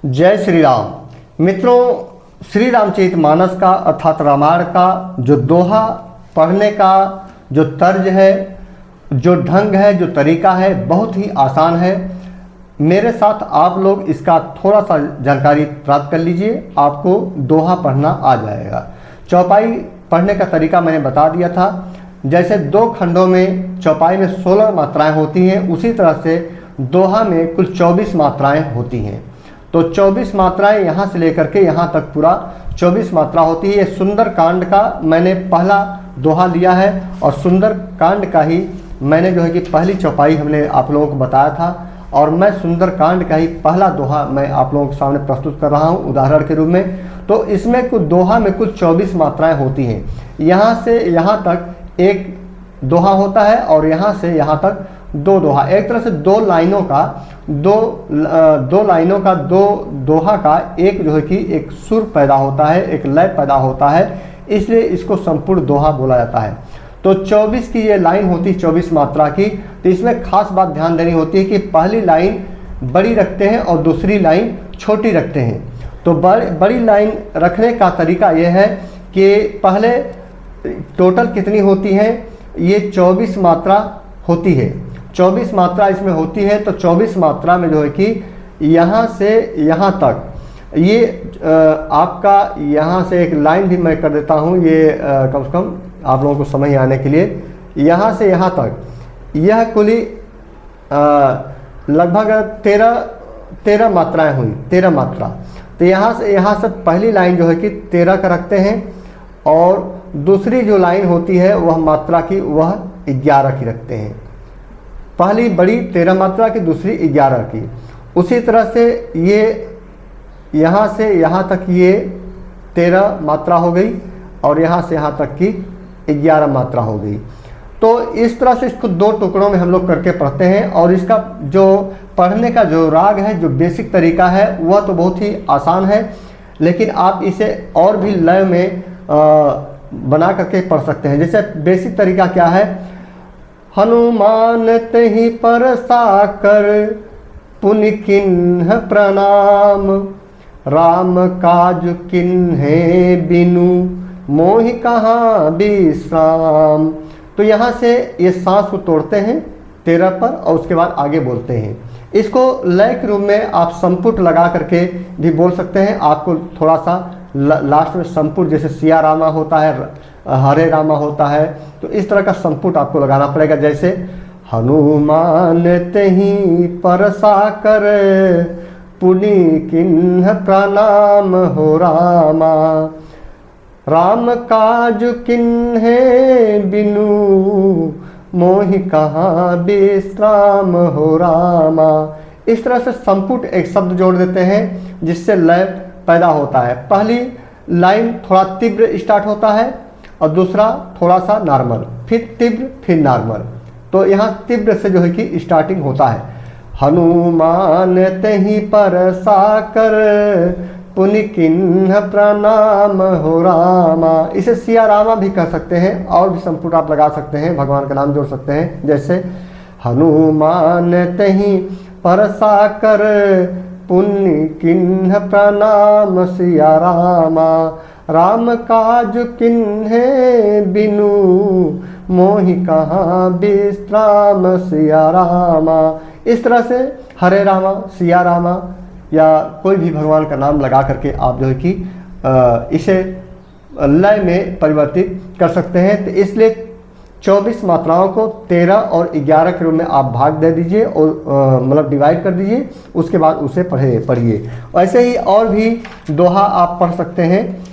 जय श्री राम। मित्रों, श्री रामचरितमानस का अर्थात रामायण का जो दोहा पढ़ने का जो तर्ज है, जो ढंग है, जो तरीका है, बहुत ही आसान है। मेरे साथ आप लोग इसका थोड़ा सा जानकारी प्राप्त कर लीजिए, आपको दोहा पढ़ना आ जाएगा। चौपाई पढ़ने का तरीका मैंने बता दिया था। जैसे दो खंडों में चौपाई में 16 मात्राएं होती हैं, उसी तरह से दोहा में कुल 24 मात्राएं होती हैं। तो 24 मात्राएं यहाँ से लेकर के यहाँ तक पूरा 24 मात्रा होती है। ये सुंदर कांड का मैंने पहला दोहा लिया है और सुंदर कांड का ही मैंने जो है कि पहली चौपाई हमने आप लोगों को बताया था, और मैं सुंदर कांड का ही पहला दोहा मैं आप लोगों के सामने प्रस्तुत कर रहा हूँ उदाहरण के रूप में। तो इसमें कुछ दोहा में कुछ 24 मात्राएं होती हैं। यहाँ से यहाँ तक एक दोहा होता है और यहाँ से यहाँ तक दो दोहा। एक तरह से दो लाइनों का दो दोहा का एक जो है कि एक सुर पैदा होता है, एक लय पैदा होता है, इसलिए इसको संपूर्ण दोहा बोला जाता है। तो 24 की ये लाइन होती है 24 मात्रा की। तो इसमें खास बात ध्यान देनी होती है कि पहली लाइन बड़ी रखते हैं और दूसरी लाइन छोटी रखते हैं। तो बड़ी लाइन रखने का तरीका यह है कि पहले टोटल कितनी होती है, ये 24 मात्रा होती है। 24 मात्रा इसमें होती है। तो 24 मात्रा में जो है कि यहाँ से यहाँ तक ये आपका यहाँ से एक लाइन भी मैं कर देता हूँ, ये कम से कम आप लोगों को समझ आने के लिए। यहाँ से यहाँ तक यह कुल लगभग 13 मात्राएं हुई, 13 मात्रा। तो यहाँ से पहली लाइन जो है कि 13 का रखते हैं और दूसरी जो लाइन होती है वह मात्रा की वह 11 की रखते हैं। पहली बड़ी 13 मात्रा की, दूसरी 11 की। उसी तरह से ये यहाँ से यहाँ तक ये 13 मात्रा हो गई और यहाँ से यहाँ तक की 11 मात्रा हो गई। तो इस तरह से इसको दो टुकड़ों में हम लोग करके पढ़ते हैं। और इसका जो पढ़ने का जो राग है, जो बेसिक तरीका है, वह तो बहुत ही आसान है, लेकिन आप इसे और भी लय में बना करके पढ़ सकते हैं। जैसे बेसिक तरीका क्या है, हनुमान तहि परसा कर पुनि किन्ह प्रणाम, राम काज किन्हे बिनु मोहि कहाँ विश्राम। तो यहाँ से ये सांस को तोड़ते हैं 13 पर और उसके बाद आगे बोलते हैं। इसको लय के रूप में आप संपुट लगा करके भी बोल सकते हैं। आपको थोड़ा सा लास्ट में संपुट, जैसे सिया रामा होता है, हरे रामा होता है, तो इस तरह का संपुट आपको लगाना पड़ेगा। जैसे हनुमान तहि परसा कर पुनि किन्ह प्रणाम हो रामा, राम काज किन्हे बिनु मोहि कहाँ विश्राम हो रामा। इस तरह से संपुट एक शब्द जोड़ देते हैं जिससे लय पैदा होता है। पहली लाइन थोड़ा तीव्र स्टार्ट होता है और दूसरा थोड़ा सा नॉर्मल, फिर तीव्र, फिर नॉर्मल। तो यहाँ तीव्र से जो है कि स्टार्टिंग होता है। हनुमान तहि परसा कर पुनि किन्ह प्रणाम हो रामा। इसे सिया रामा भी कह सकते हैं और भी संपुट आप लगा सकते हैं, भगवान का नाम जोड़ सकते हैं। जैसे हनुमान तहि परसा कर पुनि किन्ह प्रणाम सिया रामा, राम काज किन्हे बिनु मोहि कहाँ विश्राम सिया रामा। इस तरह से हरे रामा, सिया रामा या कोई भी भगवान का नाम लगा करके आप जो है कि इसे लय में परिवर्तित कर सकते हैं। तो इसलिए 24 मात्राओं को 13 और 11 के रूप में आप भाग दे दीजिए और मतलब डिवाइड कर दीजिए, उसके बाद उसे पढ़िए। ऐसे ही और भी दोहा आप पढ़ सकते हैं।